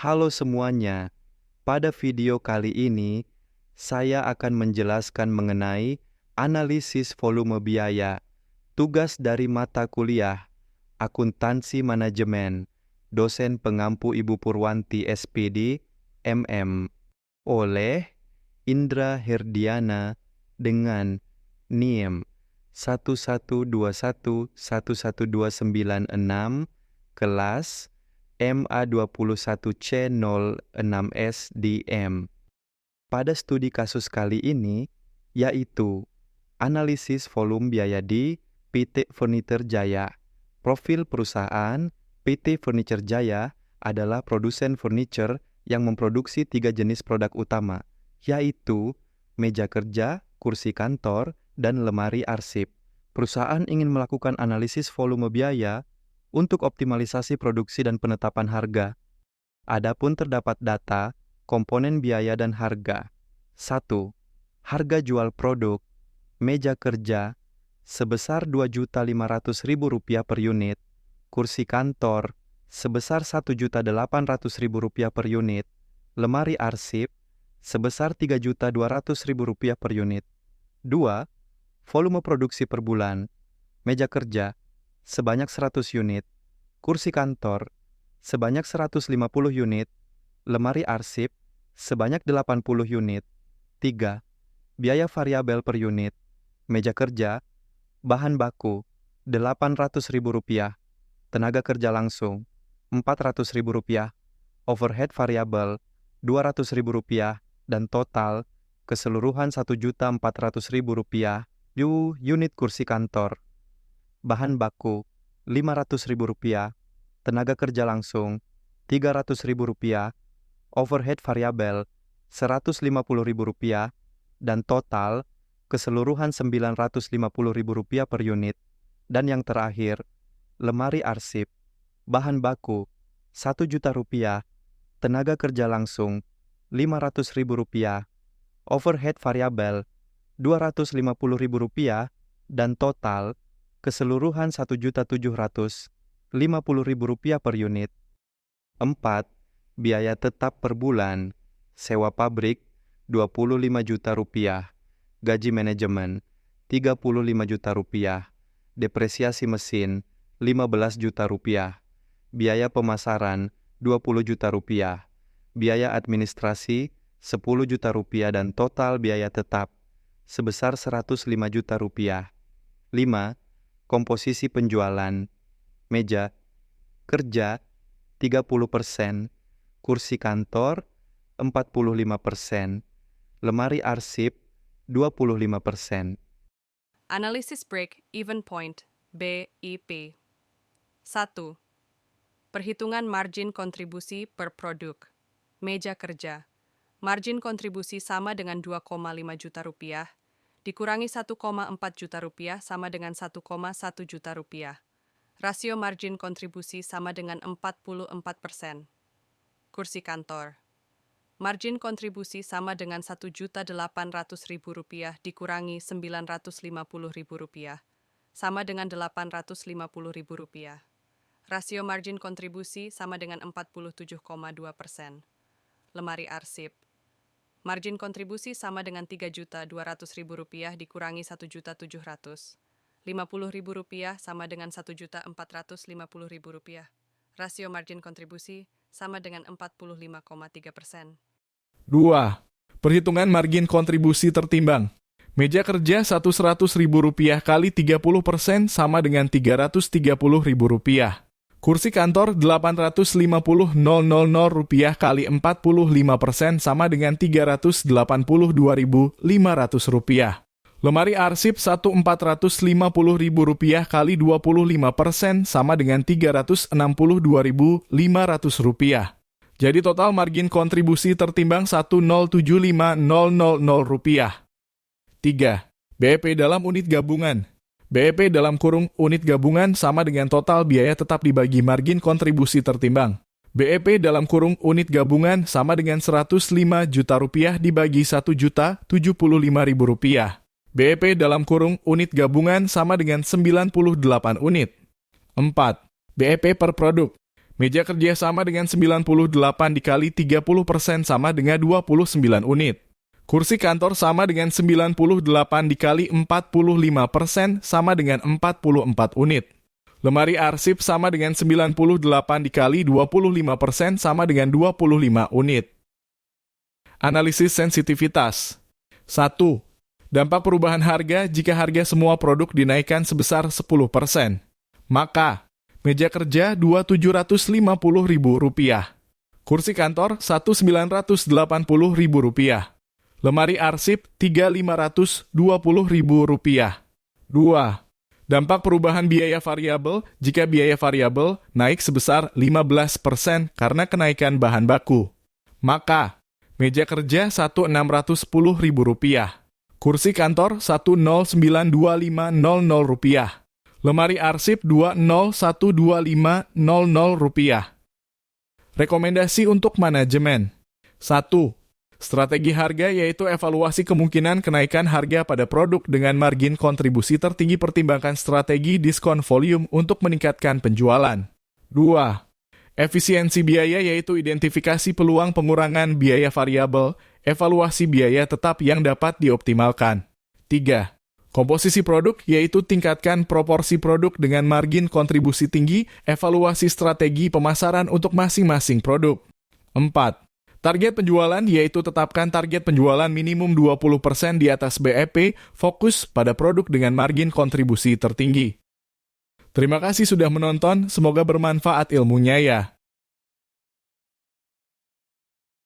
Halo semuanya, pada video kali ini saya akan menjelaskan mengenai analisis volume biaya, tugas dari mata kuliah Akuntansi Manajemen, dosen pengampu Ibu Purwanti SPD, MM, oleh Indra Herdiana dengan NIM 112111296, kelas MA21C06SM. Pada studi kasus kali ini, yaitu analisis volume biaya di PT Furniture Jaya. Profil perusahaan PT Furniture Jaya adalah produsen furniture yang memproduksi 3 jenis produk utama, yaitu meja kerja, kursi kantor, dan lemari arsip. Perusahaan ingin melakukan analisis volume biaya untuk optimalisasi produksi dan penetapan harga. Adapun terdapat data, komponen biaya dan harga. 1. Harga jual produk meja kerja sebesar Rp2.500.000 per unit, kursi kantor sebesar Rp1.800.000 per unit, lemari arsip sebesar Rp3.200.000 per unit. 2. Volume produksi per bulan, meja kerja sebanyak 100 unit, kursi kantor sebanyak 150 unit, lemari arsip sebanyak 80 unit. 3. Biaya variabel per unit, meja kerja, bahan baku Rp800.000, tenaga kerja langsung Rp400.000, overhead variabel Rp200.000, dan total keseluruhan Rp1.400.000. Unit kursi kantor, bahan baku Rp500.000, tenaga kerja langsung Rp300.000, overhead variabel Rp150.000, dan total keseluruhan Rp950.000 per unit. Dan yang terakhir, lemari arsip, bahan baku Rp1.000.000, tenaga kerja langsung Rp500.000, overhead variabel Rp250.000, dan total keseluruhan Rp1.750.000 per unit. 4. Biaya tetap per bulan, sewa pabrik Rp25 juta, gaji manajemen Rp35 juta, depresiasi mesin Rp15 juta, biaya pemasaran Rp20 juta, biaya administrasi Rp10 juta, dan total biaya tetap sebesar Rp105 juta. 5. Komposisi penjualan, meja kerja 30%, kursi kantor 45%, lemari arsip 25%. Analisis Break Even Point BIP. 1. Perhitungan margin kontribusi per produk. Meja kerja. Margin kontribusi sama dengan Rp2,5 juta, dikurangi Rp1,4 juta sama dengan Rp1,1 juta. Rasio margin kontribusi sama dengan 44%. Kursi kantor. Margin kontribusi sama dengan Rp1.800.000 dikurangi Rp950.000, sama dengan Rp850.000. Rasio margin kontribusi sama dengan 47,2%. Lemari arsip. Margin kontribusi sama dengan Rp3.200.000 dikurangi Rp1.750.000 sama dengan Rp1.450.000. Rasio margin kontribusi sama dengan 45,3%. 2. Perhitungan margin kontribusi tertimbang. Meja kerja Rp100.000 kali 30% sama dengan Rp330.000. Kursi kantor Rp850.000 kali 45% sama dengan Rp382.500. Lemari arsip Rp1.450.000 kali 25% sama dengan Rp362.500. Jadi total margin kontribusi tertimbang Rp107.500. 3. BEP dalam unit gabungan. BEP dalam kurung unit gabungan sama dengan total biaya tetap dibagi margin kontribusi tertimbang. BEP dalam kurung unit gabungan sama dengan Rp105 juta dibagi Rp1.075.000. BEP dalam kurung unit gabungan sama dengan 98 unit. 4. BEP per produk. Meja kerja sama dengan 98 dikali 30% sama dengan 29 unit. Kursi kantor sama dengan 98 dikali 45% sama dengan 44 unit. Lemari arsip sama dengan 98 dikali 25% sama dengan 25 unit. Analisis sensitivitas. 1. Dampak perubahan harga jika harga semua produk dinaikkan sebesar 10%. Maka, meja kerja Rp2.750.000, kursi kantor Rp1.980.000, lemari arsip Rp3.520.000. 2. Dampak perubahan biaya variabel jika biaya variabel naik sebesar 15% karena kenaikan bahan baku. Maka, meja kerja Rp1.610.000, kursi kantor Rp1.0925.00, lemari arsip Rp2.0125.00. Rekomendasi untuk manajemen. 1. Strategi harga yaitu evaluasi kemungkinan kenaikan harga pada produk dengan margin kontribusi tertinggi, pertimbangkan strategi diskon volume untuk meningkatkan penjualan. 2. Efisiensi biaya yaitu identifikasi peluang pengurangan biaya variabel, evaluasi biaya tetap yang dapat dioptimalkan. 3. Komposisi produk yaitu tingkatkan proporsi produk dengan margin kontribusi tinggi, evaluasi strategi pemasaran untuk masing-masing produk. 4. Target penjualan yaitu tetapkan target penjualan minimum 20% di atas BEP, fokus pada produk dengan margin kontribusi tertinggi. Terima kasih sudah menonton, semoga bermanfaat ilmunya ya.